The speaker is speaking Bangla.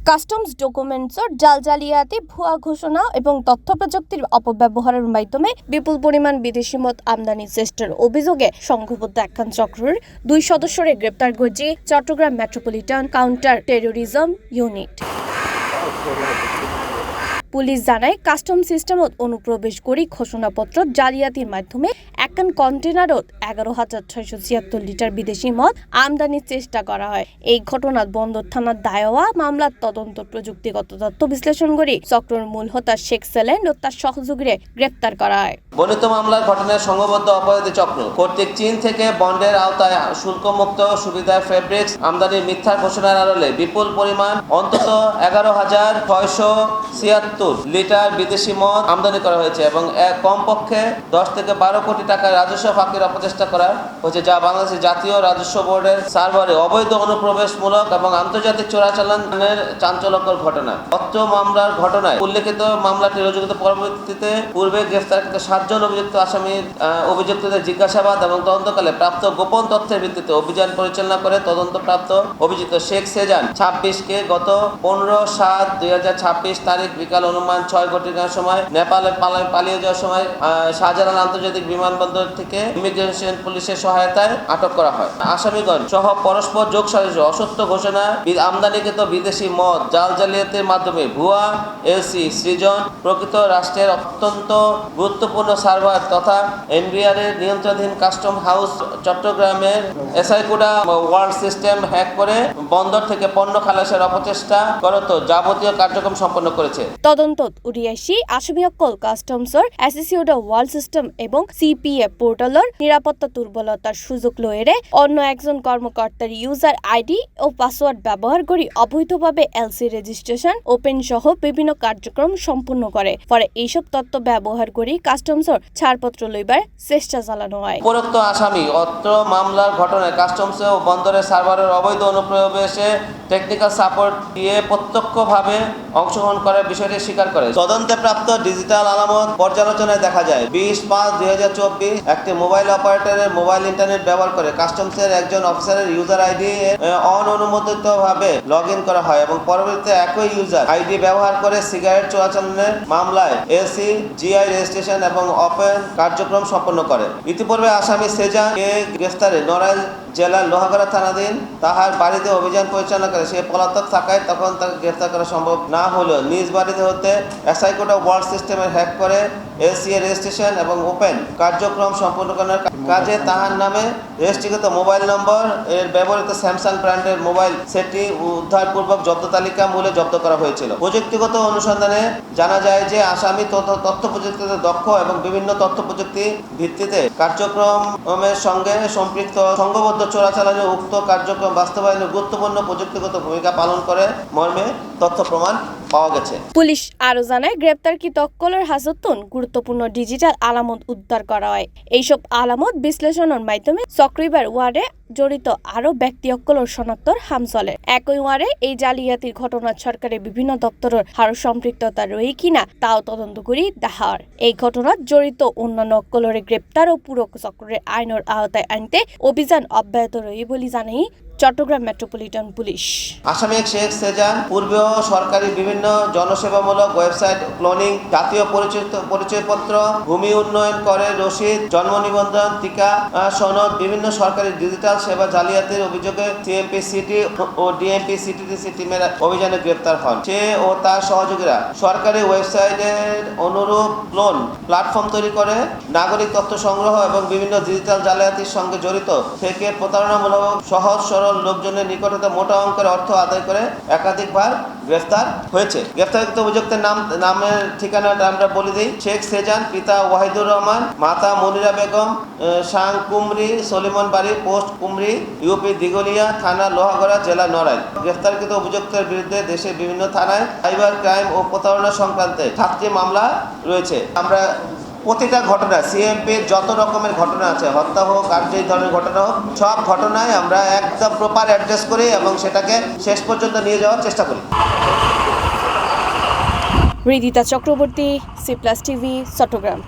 কাস্টমস ডকুমেন্টসর জালিয়াতি, ভুয়া ঘোষণা এবং তথ্য প্রযুক্তির অপব্যবহারের মাধ্যমে বিপুল পরিমাণ বিদেশি মদ আমদানির চেষ্টার অভিযোগে সংঘবদ্ধ একখান চক্রের 2 সদস্যরে গ্রেপ্তার করেছে Chattogram metropolitan counter terrorism unit. Police জানায় কাস্টম সিস্টেমত অনুপ্রবেশ করে ঘোষণাপত্র জালিয়াতির মাধ্যমে একখান কন্টেনারত 11,676 লিটার বিদেশি মদ আমদানির চেষ্টা করা হয়। এই ঘটনাত বন্দর থানার দায়ওয়া মামলার তদন্ত প্রযুক্তিগত তথ্য বিশ্লেষণ করে চক্রের মূল হোতা শেখ সেলেন ও তার সহযোগীরা গ্রেপ্তার করা হয়। বর্ণিত মামলার ঘটনায় সংঘবদ্ধ অপরাধী চক্র কর্তৃক চীন থেকে বন্ডের আওতায় শুল্কমুক্ত সুবিধার ফেব্রিক্স আমদানির মিথ্যা ঘোষণার আড়ালে বিপুল পরিমাণ অন্তত 11,676 লিটার বিদেশি মদ আমদানি করা হয়েছে এবং কমপক্ষে 10 থেকে 12 কোটি টাকা রাজস্ব ফাঁকির অপচেষ্টা করা হয়েছে, যা বাংলাদেশের জাতীয় রাজস্ব বোর্ডের সার্ভারে অবৈধ অনুপ্রবেশমূলক এবং আন্তর্জাতিক চোরাচালানের চাঞ্চল্যকর ঘটনা। অত্র মামলার ঘটনায় উল্লেখিত মামলাটি রুজুকৃত পরবর্তীতে পূর্বে গ্রেফতারকৃত 7 জন অভিযুক্ত আসামির অভিযুক্তদের জিজ্ঞাসাবাদ এবং তদন্তকালে প্রাপ্ত গোপন তথ্যের ভিত্তিতে অভিযান পরিচালনা করে তদন্তপ্রাপ্ত অভিযুক্ত শেখ সেজান 26কে গত 15/7/2026 তারিখ বিকাল অনুমান 6 ঘটিকার সময় নেপালে পালিয়ে যাওয়ার সময় শাহজালাল আন্তর্জাতিক বিমানবন্দর থেকে ইমিগ্রেশন পুলিশের সহায়তায় আটক করা হয়। আসামিগণ সহ পরস্পর যোগসাজশ অসত্য ঘোষণা, আমদানিকৃত বিদেশি মদ জালিয়াতির মাধ্যমে ভুয়া এলসি সৃজন, প্রকৃত রাষ্ট্রের অত্যন্ত গুরুত্বপূর্ণ সার্ভার তথা এনবিআরের নিয়ন্ত্রণাধীন কাস্টম হাউস চট্টগ্রামের এসআইকুডা ওয়ার্ল্ড সিস্টেম হ্যাক করে বন্দর থেকে পণ্য খালাসের অপচেষ্টা করত যাবতীয় কার্যক্রম সম্পন্ন করেছে। তদন্তত উড়িয়াসী আসামিসকল কাস্টমসর এসএসইউডা ওয়ার্ল্ড সিস্টেম এবং সিপিএ পোর্টালর নিরাপত্তা দুর্বলতার সুযোগ লয়েরে অন্য একজন কর্মকর্তার ইউজার আইডি ও পাসওয়ার্ড ব্যবহার করে অবৈধভাবে এলসি রেজিস্ট্রেশন ওপেন সহ বিভিন্ন কার্যক্রম সম্পূর্ণ করে। পরে এইসব তথ্য ব্যবহার করে কাস্টমসর ছাড়পত্র লইবার চেষ্টা চালানো হয়। উপরোক্ত আসামি অত্র মামলার ঘটনায় কাস্টমস ও বন্দরের সার্ভারের অবৈধ অনুপ্রবেশে টেকনিক্যাল সাপোর্ট দিয়ে প্রত্যক্ষভাবে অংশগ্রহণ করার বিষয়টি স্বীকার করে। তদন্তে প্রাপ্ত ডিজিটাল আলামত পর্যালোচনায় দেখা যায় 20/5/2024 একটি মোবাইল অপারেটরের মোবাইল ইন্টারনেট ব্যবহার করে কাস্টমসের একজন অফিসারের ইউজার আইডি অননুমোদিতভাবে লগ ইন করা হয় এবং পরবর্তীতে একই ইউজার আইডি ব্যবহার করে সিগারেট চোরাচালানের মামলায় এলসি জিআই রেজিস্ট্রেশন এবং ওপেন কার্যক্রম সম্পন্ন করে। ইতিপূর্বে আসামি সেজানকে গ্রেফতারে নড়াইল জেলার লোহাগড়া থানাধীন তাহার বাড়িতে অভিযান পরিচালনা করে সে পলাতক থাকায় তখন তাকে গ্রেফতার করা সম্ভব না হলেও নিজ বাড়িতে হতে এসআইকুডা ওয়ার্ল্ড সিস্টেমের হ্যাক করে এলসি রেজিস্ট্রেশন এবং ওপেন কার্যক্রম সম্পন্ন করার কাজে তাহার নামে রেজিস্ট্রিকৃত মোবাইল নম্বর এর ব্যবহৃত স্যামসাং ব্র্যান্ডের মোবাইল সেটটি উদ্ধারপূর্বক জব্দ তালিকা মূলে জব্দ করা হয়েছিল। প্রযুক্তিগত অনুসন্ধানে জানা যায় যে আসামি তথ্য প্রযুক্তিতে দক্ষ এবং বিভিন্ন তথ্য প্রযুক্তি ভিত্তিতে কার্যক্রমের সঙ্গে সম্পৃক্ত সংঘবদ্ধ চোরাচালানের উক্ত কার্যক্রম বাস্তবায়নে গুরুত্বপূর্ণ প্রযুক্তিগত ভূমিকা পালন করে মর্মে তথ্য প্রমাণ পাওয়া গেছে। পুলিশ আরো জানায় গ্রেপ্তারকৃত অক্কলের হাজতন গুরুত্বপূর্ণ ডিজিটাল আলামত উদ্ধার করা হয়। এইসব আলামত বিশ্লেষণের মাধ্যমে চক্রিবার ওয়ার্ডে জড়িত আরো ব্যক্তি অক্কলের শনাক্তর হাম চলে। একই ওয়ার্ডে এই জালিয়াতির ঘটনার সরকারের বিভিন্ন দপ্তরের হার সম্পৃক্ততা রয়ে কিনা তাও তদন্ত করি দেখার। এই ঘটনার জড়িত অন্যান্য অক্কলের গ্রেপ্তার ও পুরো চক্রের আইনের আওতায় আনতে অভিযান অব্যাহত রয়ে বলে জানাই চট্টগ্রাম মেট্রোপলিটন পুলিশ। আসামি শেখ সেজান পূর্বেও সরকারি বিভিন্ন জনসেবামূলক ওয়েবসাইট ক্লোনিং, জাতীয় পরিচয়পত্র, ভূমি উন্নয়ন করে রসিদ, জন্ম নিবন্ধন, টিকা সনদ, বিভিন্ন সরকারি ডিজিটাল সেবা জালিয়াতির অভিযোগে সিএমপি সিটি ও ডিএমপি সিটিডিসি টিমের অভিযানে গ্রেপ্তার হন। সে ও তার সহযোগীরা সরকারি ওয়েবসাইটের অনুরূপ ক্লোন প্ল্যাটফর্ম তৈরি করে নাগরিক তথ্য সংগ্রহ এবং বিভিন্ন ডিজিটাল জালিয়াতির সঙ্গে জড়িত থেকে প্রতারণামূলক সহজ সরল লোকজনের নিকট হতে মোটা অঙ্কের অর্থ আদায় করে একাধিকবার গ্রেফতার হয়েছে। গ্রেফতারকৃত অভিযুক্তের নামের ঠিকানাটা আমরা বলে দিই। শেখ সেজান, পিতা ওয়াহিদুর রহমান, মাতা মনিরা বেগম, সাং কুমরি, সলিমন বাড়ি, পোস্ট কুমরি, ইউপি দিগলিয়া, থানা লোহাগড়া, জেলা নড়াইল। গ্রেফতারকৃত অভিযুক্তের বিরুদ্ধে দেশের বিভিন্ন থানায় সাইবার ক্রাইম ও প্রতারণা সংক্রান্তে 7টি মামলা রয়েছে। আমরা প্রতিটা ঘটনা সিএমপির যত রকমের ঘটনা আছে, হত্যা হোক আর যেই ধরনের ঘটনা হোক, সব ঘটনায় আমরা একদম প্রপার অ্যাড্রেস করি এবং সেটাকে শেষ পর্যন্ত নিয়ে যাওয়ার চেষ্টা করি। Ridita Chakraborty, C+ TV, Chittagong.